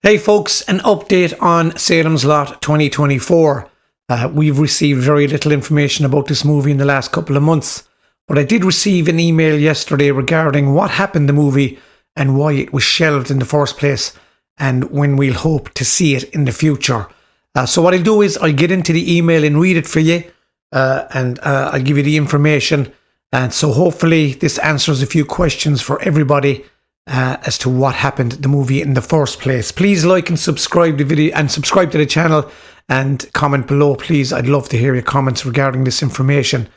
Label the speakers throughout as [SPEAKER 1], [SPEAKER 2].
[SPEAKER 1] Hey folks, an update on Salem's Lot 2024. We've received very little information about this movie in the last couple of months, but I did receive an email yesterday regarding what happened to the movie and why it was shelved in the first place and when we'll hope to see it in the future. So what I'll do is I'll get into the email and read it for you and I'll give you the information. And so hopefully this answers a few questions for everybody as to what happened to the movie in the first place. Please like and subscribe to the video and subscribe to the channel and comment below, please. I'd love to hear your comments regarding this information.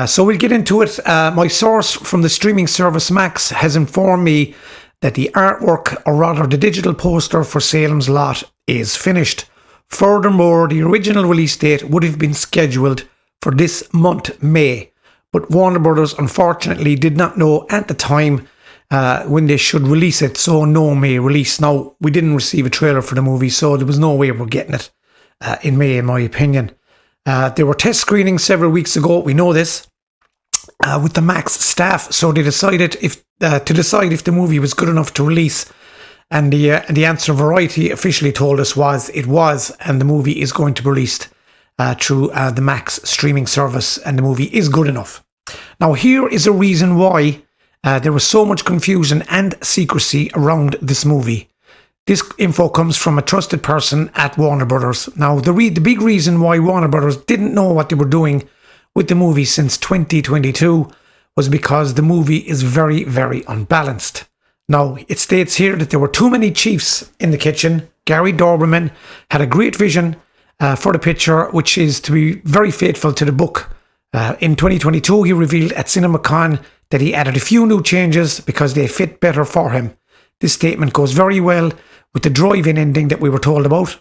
[SPEAKER 1] So we'll get into it. My source from the streaming service Max has informed me that the artwork, or rather the digital poster for Salem's Lot, is finished. Furthermore, the original release date would have been scheduled for this month, May, but Warner Brothers unfortunately did not know at the time when they should release it, so no May release. Now, we didn't receive a trailer for the movie, so there was no way we're getting it in May, in my opinion. There were test screenings several weeks ago, we know this, with the Max staff, so they decided to decide if the movie was good enough to release, and the answer Variety officially told us was it was, and the movie is going to be released through the Max streaming service, and the movie is good enough. Now, here is a reason why there was so much confusion and secrecy around this movie. This info comes from a trusted person at Warner Brothers. Now, the big reason why Warner Brothers didn't know what they were doing with the movie since 2022 was because the movie is very, very unbalanced. Now, it states here that there were too many chiefs in the kitchen. Gary Doberman had a great vision for the picture, which is to be very faithful to the book. In 2022, he revealed at CinemaCon that he added a few new changes because they fit better for him. This statement goes very well with the drive-in ending that we were told about,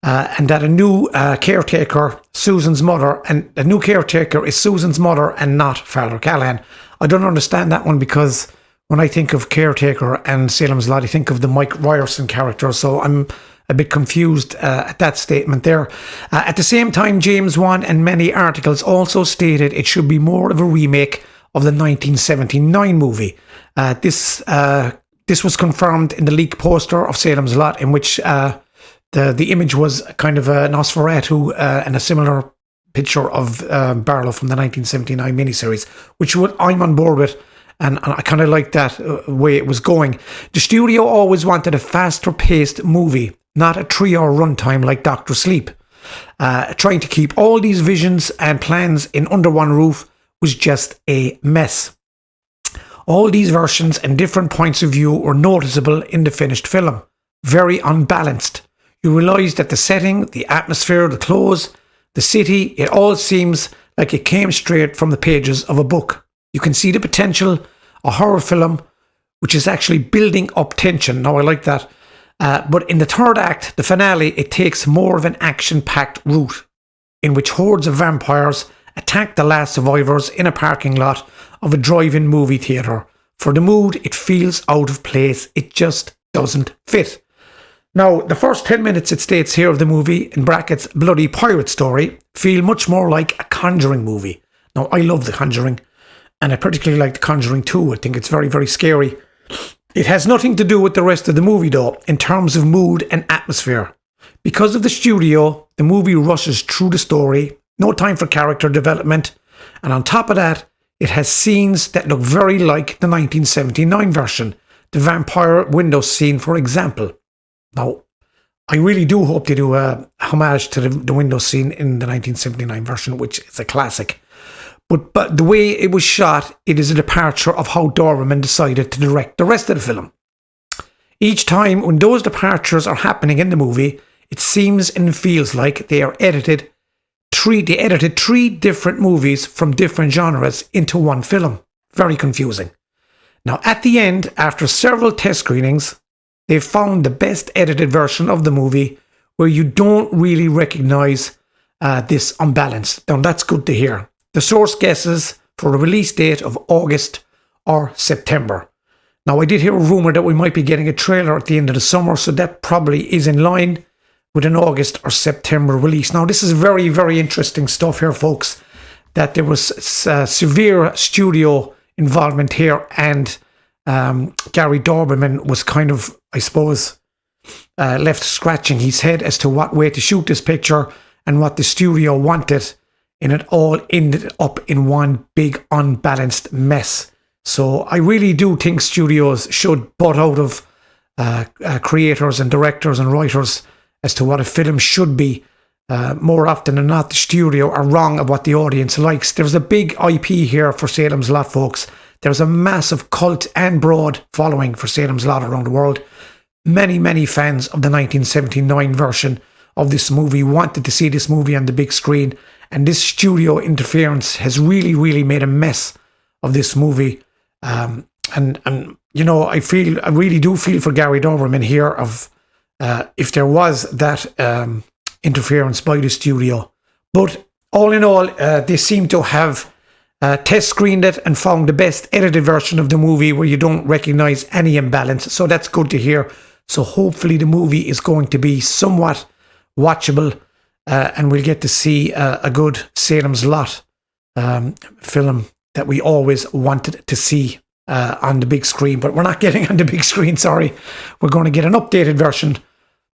[SPEAKER 1] and that a new caretaker, Susan's mother, and the new caretaker is Susan's mother and not Father Callahan. I don't understand that one, because when I think of caretaker and Salem's Lot, I think of the Mike Ryerson character, so I'm a bit confused at that statement there. At the same time, James Wan and many articles also stated it should be more of a remake of the 1979 movie. This was confirmed in the leaked poster of Salem's Lot, in which the image was kind of a Nosferatu and a similar picture of Barlow from the 1979 miniseries, which I'm on board with, and I kind of like that way it was going. The studio always wanted a faster paced movie, not a 3-hour runtime like Dr. Sleep. Trying to keep all these visions and plans in under one roof was just a mess. All these versions and different points of view were noticeable in the finished film. Very unbalanced. You realise that the setting, the atmosphere, the clothes, the city, it all seems like it came straight from the pages of a book. You can see the potential, a horror film, which is actually building up tension. Now, I like that. But in the third act, the finale, it takes more of an action-packed route, in which hordes of vampires attack the last survivors in a parking lot of a drive-in movie theatre. For the mood, it feels out of place. It just doesn't fit. Now, the first 10 minutes, it states here, of the movie, in brackets, bloody pirate story, feel much more like a Conjuring movie. Now, I love The Conjuring, and I particularly like The Conjuring 2. I think it's very, very scary. It has nothing to do with the rest of the movie, though, in terms of mood and atmosphere. Because of the studio, the movie rushes through the story, no time for character development, and on top of that, it has scenes that look very like the 1979 version, the vampire window scene, for example. Now, I really do hope they do a homage to the window scene in the 1979 version, which is a classic. But the way it was shot, it is a departure of how Doberman decided to direct the rest of the film. Each time when those departures are happening in the movie, it seems and feels like they edited three different movies from different genres into one film. Very confusing. Now, at the end, after several test screenings, they found the best edited version of the movie where you don't really recognize this unbalance. Now, that's good to hear. The source guesses for a release date of August or September. Now, I did hear a rumour that we might be getting a trailer at the end of the summer, so that probably is in line with an August or September release. Now, this is very, very interesting stuff here, folks, that there was severe studio involvement here, and Gary Doberman was kind of, I suppose, left scratching his head as to what way to shoot this picture and what the studio wanted, and it all ended up in one big unbalanced mess. So I really do think studios should butt out of creators and directors and writers as to what a film should be. More often than not, the studio are wrong of what the audience likes. There's a big IP here for Salem's Lot, folks. There's a massive cult and broad following for Salem's Lot around the world. Many, many fans of the 1979 version of this movie wanted to see this movie on the big screen, and this studio interference has really, really made a mess of this movie. And you know, I really do feel for Gary Doberman here of if there was that interference by the studio. But all in all, they seem to have test screened it and found the best edited version of the movie where you don't recognize any imbalance. So that's good to hear. So hopefully the movie is going to be somewhat watchable, and we'll get to see a good Salem's Lot film that we always wanted to see on the big screen. But we're not getting on the big screen, sorry. We're going to get an updated version,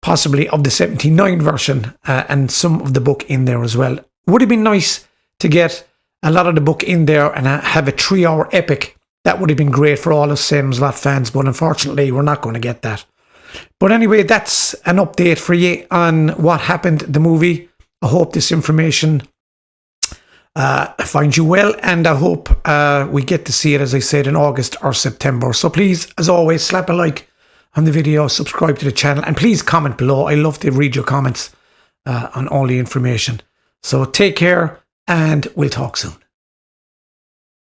[SPEAKER 1] possibly of the 79 version, and some of the book in there as well. Would have been nice to get a lot of the book in there and have a 3-hour epic. That would have been great for all of Salem's Lot fans, but unfortunately we're not going to get that. But anyway, that's an update for you on what happened the movie. I hope this information finds you well, and I hope we get to see it, as I said, in August or September. So please, as always, slap a like on the video, subscribe to the channel, and please comment below. I love to read your comments on all the information. So take care, and we'll talk soon.